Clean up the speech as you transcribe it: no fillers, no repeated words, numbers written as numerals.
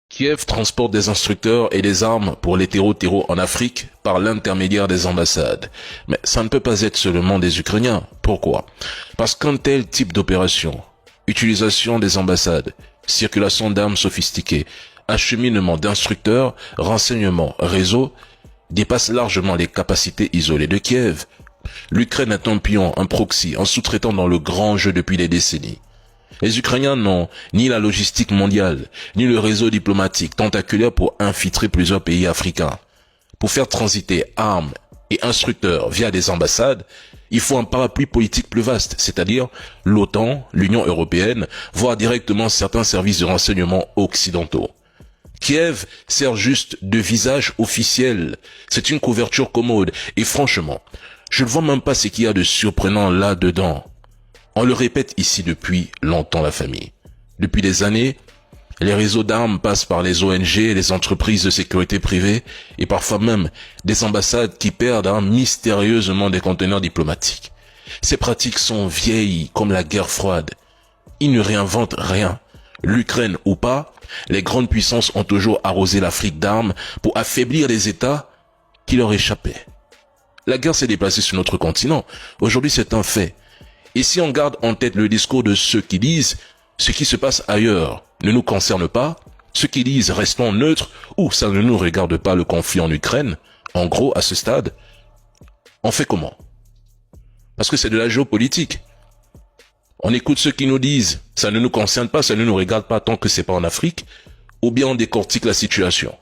Kiev transporte des instructeurs et des armes pour les terreaux en Afrique par l'intermédiaire des ambassades. Mais ça ne peut pas être seulement des Ukrainiens. Pourquoi? Parce qu'un tel type d'opération, utilisation des ambassades, circulation d'armes sophistiquées, acheminement d'instructeurs, renseignements, réseaux, dépasse largement les capacités isolées de Kiev. L'Ukraine est un pion, un proxy, un sous-traitant dans le grand jeu depuis des décennies. Les Ukrainiens n'ont ni la logistique mondiale, ni le réseau diplomatique tentaculaire pour infiltrer plusieurs pays africains. Pour faire transiter armes et instructeurs via des ambassades, il faut un parapluie politique plus vaste, c'est-à-dire l'OTAN, l'Union européenne, voire directement certains services de renseignement occidentaux. Kiev sert juste de visage officiel. C'est une couverture commode. Et franchement, je ne vois même pas ce qu'il y a de surprenant là-dedans. On le répète ici depuis longtemps, la famille. Depuis des années, les réseaux d'armes passent par les ONG, les entreprises de sécurité privée et parfois même des ambassades qui perdent mystérieusement des conteneurs diplomatiques. Ces pratiques sont vieilles comme la guerre froide. Ils ne réinventent rien. L'Ukraine ou pas, les grandes puissances ont toujours arrosé l'Afrique d'armes pour affaiblir les États qui leur échappaient. La guerre s'est déplacée sur notre continent. Aujourd'hui, c'est un fait. Et si on garde en tête le discours de ceux qui disent « ce qui se passe ailleurs ne nous concerne pas », ceux qui disent « restons neutres » ou « ça ne nous regarde pas le conflit en Ukraine », en gros, à ce stade, on fait comment? Parce que c'est de la géopolitique. On écoute ceux qui nous disent « ça ne nous concerne pas, ça ne nous regarde pas tant que c'est pas en Afrique », ou bien on décortique la situation.